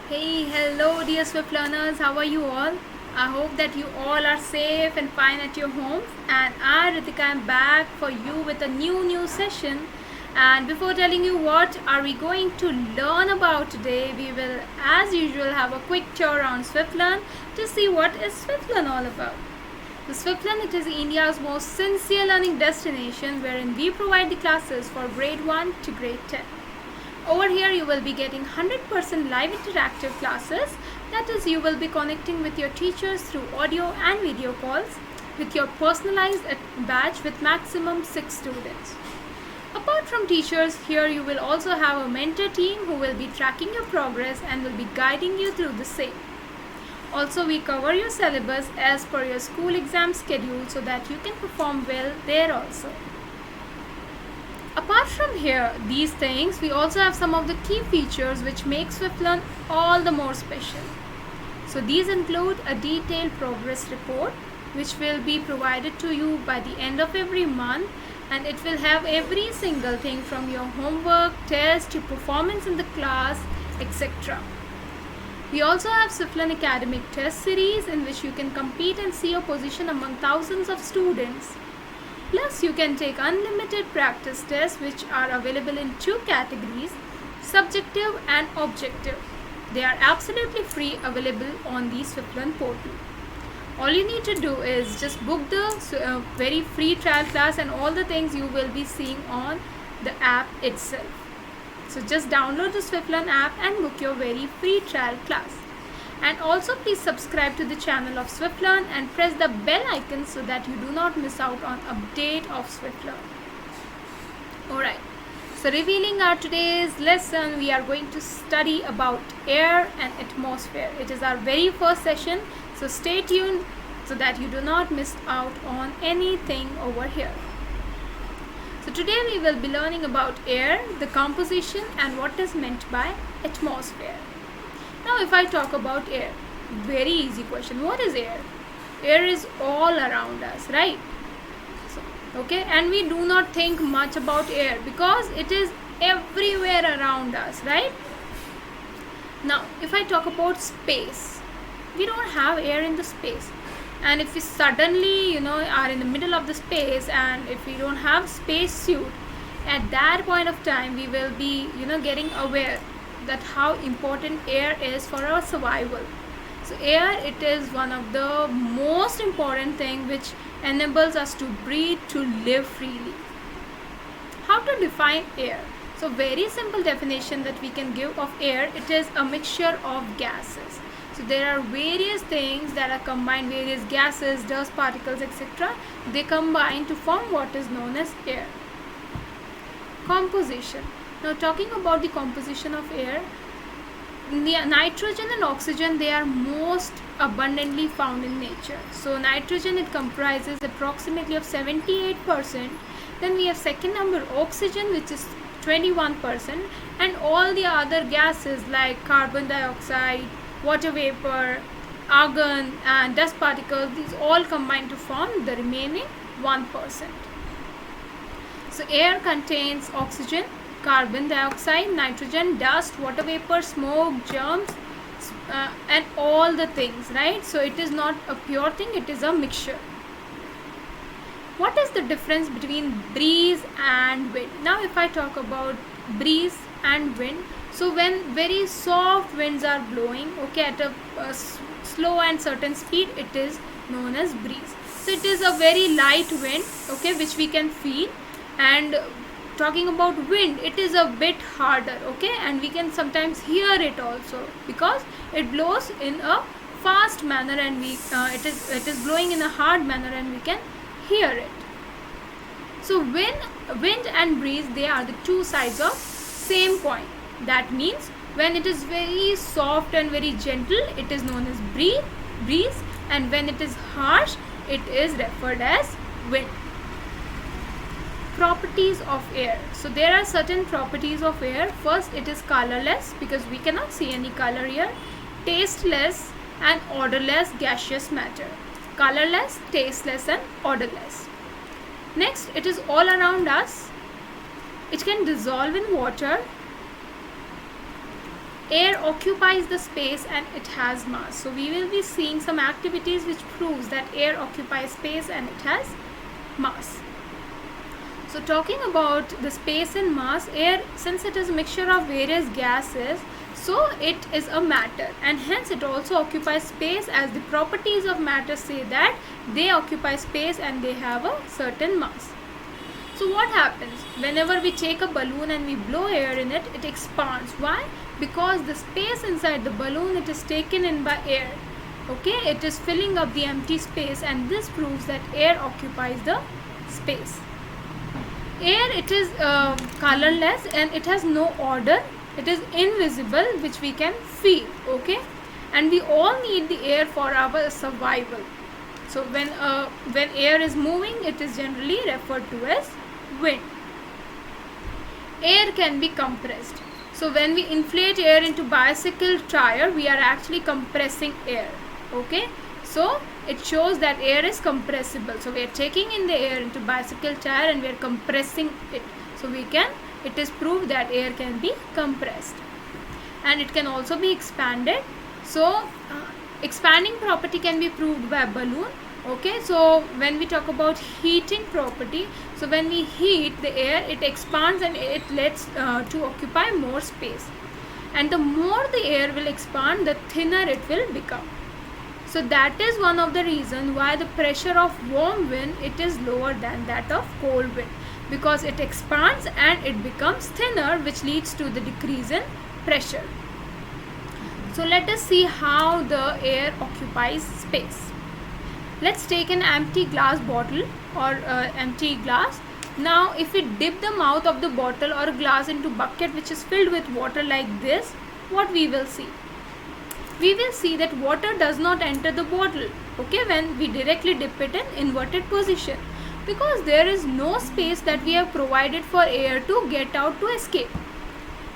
Hey, hello dear Swift learners, how are you all? I hope that you all are safe and fine at your homes, and I, Ritika, am back for you with a new session. And before telling you what are we going to learn about today, we will as usual have a quick tour on Swiflearn to see what is Swiflearn all about. The Swiflearn, it is India's most sincere learning destination wherein we provide the classes for grade 1 to grade 10. Over here you will be getting 100% live interactive classes, that is you will be connecting with your teachers through audio and video calls with your personalized batch with maximum 6 students. Apart from teachers, here you will also have a mentor team who will be tracking your progress and will be guiding you through the same. Also, we cover your syllabus as per your school exam schedule so that you can perform well there also. Apart from here, these things, we also have some of the key features which make Swiflearn all the more special. So these include a detailed progress report which will be provided to you by the end of every month, and it will have every single thing from your homework, test, to performance in the class, etc. We also have Swiflearn Academic Test Series in which you can compete and see your position among thousands of students. Plus, you can take unlimited practice tests which are available in 2 categories, subjective and objective. They are absolutely free, available on the Swiflearn portal. All you need to do is just book the very free trial class, and all the things you will be seeing on the app itself. So just download the Swiflearn app and book your very free trial class. And also please subscribe to the channel of Swiflearn and press the bell icon so that you do not miss out on update of Swiflearn. Alright, so revealing our today's lesson, we are going to study about air and atmosphere. It is our very first session, so stay tuned so that you do not miss out on anything over here. So today we will be learning about air, the composition, and what is meant by atmosphere. Now if I talk about air, very easy question, what is air? Air is all around us, right? So, okay, and we do not think much about air because it is everywhere around us, right? Now if I talk about space, we don't have air in the space, and if we suddenly are in the middle of the space, and if we don't have space suit, at that point of time we will be getting aware that how important air is for our survival. So air, it is one of the most important thing which enables us to breathe, to live freely. How to define air? So very simple definition that we can give of air, it is a mixture of gases. So there are various things that are combined, various gases, dust particles, etc. They combine to form what is known as air. Composition. Now talking about the composition of air, the nitrogen and oxygen, they are most abundantly found in nature. So nitrogen, it comprises approximately of 78%. Then we have second number oxygen, which is 21%, and all the other gases like carbon dioxide, water vapor, argon, and dust particles, these all combine to form the remaining 1%. So air contains oxygen, carbon dioxide, nitrogen, dust, water vapor, smoke, germs, and all the things, right? So it is not a pure thing, it is a mixture. What is the difference between breeze and wind? Now if I talk about breeze and wind, so when very soft winds are blowing, okay, at a slow and certain speed, it is known as breeze. So it is a very light wind, okay, which we can feel. And talking about wind, it is a bit harder, okay, and we can sometimes hear it also because it blows in a fast manner, and it is blowing in a hard manner, and we can hear it. So wind and breeze, they are the two sides of same coin. That means when it is very soft and very gentle, it is known as breeze, and when it is harsh, it is referred as wind. Properties of air. So there are certain properties of air. First, it is colorless because we cannot see any color here. Tasteless and odourless gaseous matter. Colorless, tasteless, and odourless. Next, it is all around us. It can dissolve in water. air occupies the space and it has mass. So we will be seeing some activities which proves that air occupies space and it has mass. So talking about the space and mass, air, since it is a mixture of various gases, so it is a matter, and hence it also occupies space, as the properties of matter say that they occupy space and they have a certain mass. So what happens whenever we take a balloon and we blow air in it, it expands. Why? Because the space inside the balloon, it is taken in by air. Okay, it is filling up the empty space, and this proves that air occupies the space. Air, it is colorless and it has no odor. It is invisible, which we can feel. Okay, and we all need the air for our survival. So when air is moving, it is generally referred to as wind. Air can be compressed. So when we inflate air into bicycle tire, we are actually compressing air. Okay, so it shows that air is compressible. So we are taking in the air into bicycle tire and we are compressing it. So it is proved that air can be compressed, and it can also be expanded. So expanding property can be proved by balloon. Okay, so when we talk about heating property, so when we heat the air, it expands and it lets to occupy more space, and the more the air will expand, the thinner it will become. So that is one of the reasons why the pressure of warm wind, it is lower than that of cold wind, because it expands and it becomes thinner, which leads to the decrease in pressure. So let us see how the air occupies space. Let's take an empty glass bottle or empty glass. Now if we dip the mouth of the bottle or glass into bucket which is filled with water like this, what we will see? We will see that water does not enter the bottle, okay, when we directly dip it in inverted position, because there is no space that we have provided for air to get out to escape.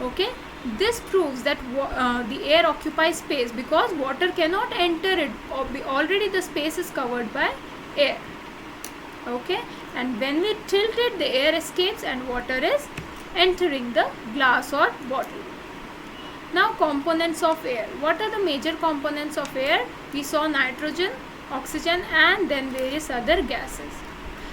Okay, this proves that the air occupies space because water cannot enter it, already the space is covered by air. Okay, and when we tilt it, the air escapes and water is entering the glass or bottle. Now components of air. What are the major components of air? We saw nitrogen, oxygen, and then various other gases.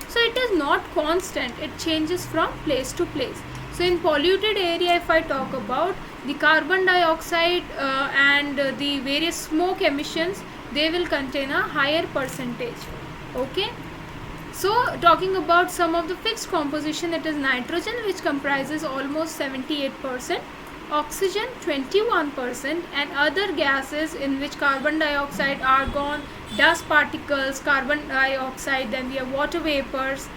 So it is not constant, it changes from place to place. So in polluted area, if I talk about the carbon dioxide and the various smoke emissions, they will contain a higher percentage. Okay, so talking about some of the fixed composition, it is nitrogen, which comprises almost 78%, oxygen 21%, and other gases in which carbon dioxide, argon, dust particles, carbon dioxide, then we have water vapors,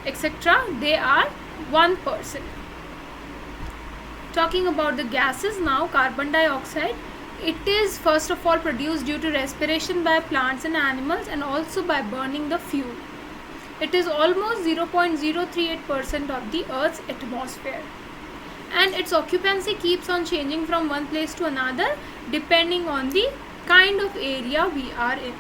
etc. They are 1%. Talking about the gases now, carbon dioxide, it is first of all produced due to respiration by plants and animals and also by burning the fuel. It is almost 0.038% of the Earth's atmosphere, and its occupancy keeps on changing from one place to another depending on the kind of area we are in.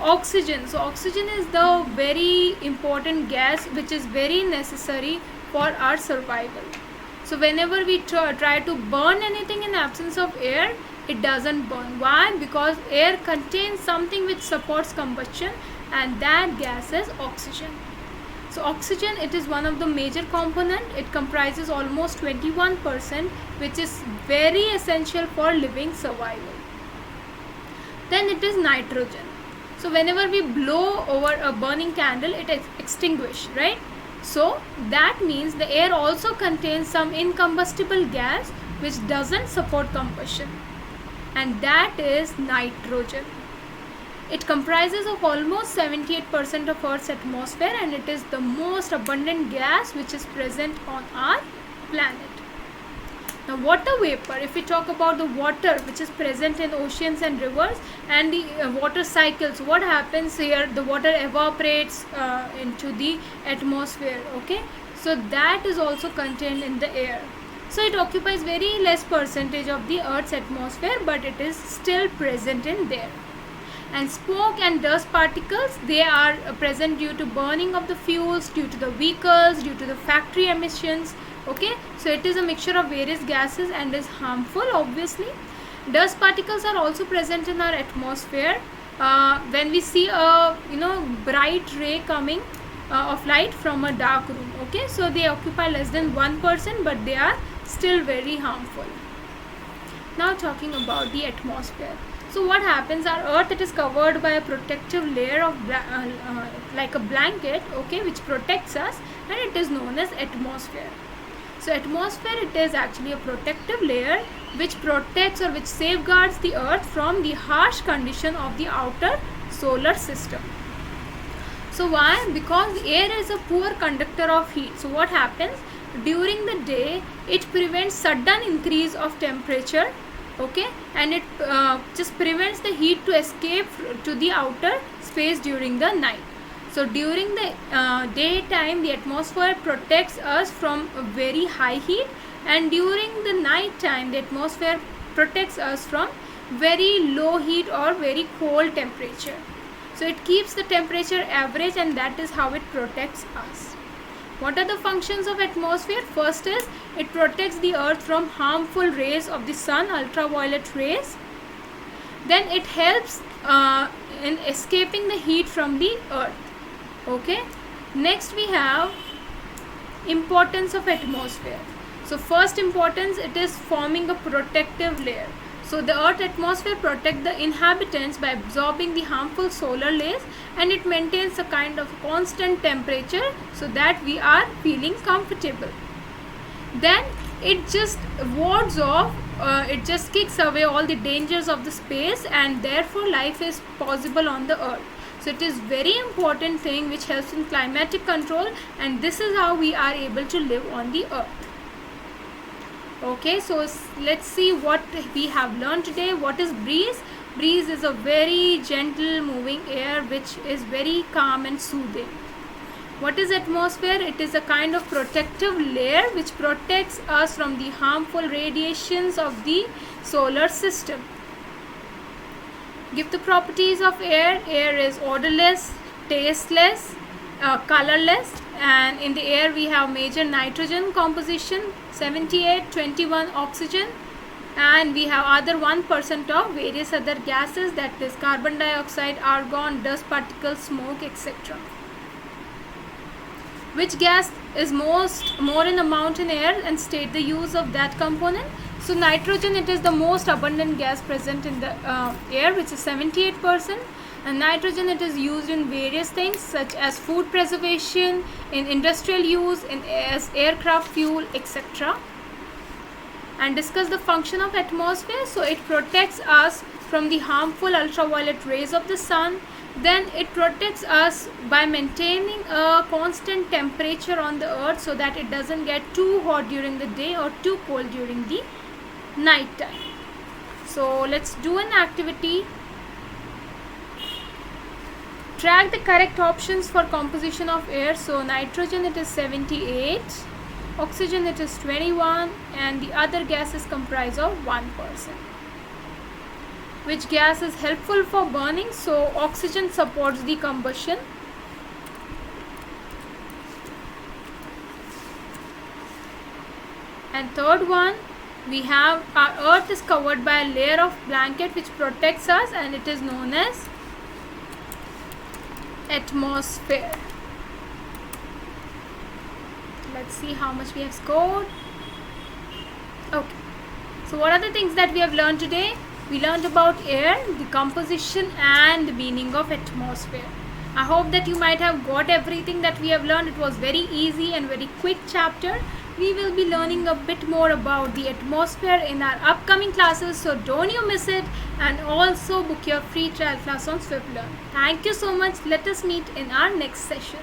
Oxygen. So oxygen is the very important gas which is very necessary for our survival. So whenever we try to burn anything in absence of air, it doesn't burn. Why? Because air contains something which supports combustion, and that gas is oxygen. So oxygen, it is one of the major component. It comprises almost 21%, which is very essential for living survival. Then it is nitrogen. So whenever we blow over a burning candle, it is extinguished, right? So that means the air also contains some incombustible gas which doesn't support combustion, and that is nitrogen. It comprises of almost 78% of Earth's atmosphere, and it is the most abundant gas which is present on our planet. Now water vapor, if we talk about the water which is present in oceans and rivers and the water cycles, what happens here? The water evaporates into the atmosphere. Okay, so that is also contained in the air. So it occupies very less percentage of the Earth's atmosphere, but it is still present in there. And smoke and dust particles, they are present due to burning of the fuels, due to the vehicles, due to the factory emissions, Okay, so it is a mixture of various gases and is harmful, obviously. Dust particles are also present in our atmosphere. When we see a bright ray coming of light from a dark room, okay, so they occupy less than 1%, but they are still very harmful. Now talking about the atmosphere. So what happens, our earth, it is covered by a protective layer of like a blanket, okay, which protects us, and it is known as atmosphere. So atmosphere, it is actually a protective layer which protects or which safeguards the earth from the harsh condition of the outer solar system. So why? Because air is a poor conductor of heat. So what happens, during the day it prevents sudden increase of temperature, okay, and it just prevents the heat to escape to the outer space during the night. So during the daytime, the atmosphere protects us from very high heat, and during the night time, the atmosphere protects us from very low heat or very cold temperature. So it keeps the temperature average, and that is how it protects us. What are the functions of atmosphere? First is, it protects the earth from harmful rays of the sun, ultraviolet rays. Then it helps in escaping the heat from the earth. Okay, next we have importance of atmosphere. So first importance, it is forming a protective layer. So the earth atmosphere protects the inhabitants by absorbing the harmful solar rays, and it maintains a kind of constant temperature so that we are feeling comfortable. Then it just wards off, it just kicks away all the dangers of the space, and therefore life is possible on the earth. So it is very important thing which helps in climatic control, and this is how we are able to live on the earth. Okay, so let's see what we have learned today. What is breeze? Breeze is a very gentle moving air which is very calm and soothing. What is atmosphere? It is a kind of protective layer which protects us from the harmful radiations of the solar system. Give the properties of air. Air is odourless, tasteless, colourless, and in the air we have major nitrogen composition, 78, 21 oxygen, and we have other 1% of various other gases, that is carbon dioxide, argon, dust particles, smoke, etc. Which gas is more in amount in air, and state the use of that component. So nitrogen, it is the most abundant gas present in the air, which is 78%. And nitrogen, it is used in various things such as food preservation, in industrial use, as aircraft fuel, etc. And discuss the function of atmosphere. So it protects us from the harmful ultraviolet rays of the sun. Then it protects us by maintaining a constant temperature on the earth so that it doesn't get too hot during the day or too cold during the night time. So let's do an activity. Track the correct options for composition of air. So nitrogen, it is 78, oxygen, it is 21, and the other gases comprise of 1%. Which gas is helpful for burning? So oxygen supports the combustion. And third one, we have our earth is covered by a layer of blanket which protects us, and it is known as atmosphere. Let's see how much we have scored. Okay, so what are the things that we have learned today? We learned about air, the composition and the meaning of atmosphere. I hope that you might have got everything that we have learned. It was very easy and very quick chapter. We will be learning a bit more about the atmosphere in our upcoming classes, so don't you miss it, and also book your free trial class on Swiflearn. Thank you so much. Let us meet in our next session.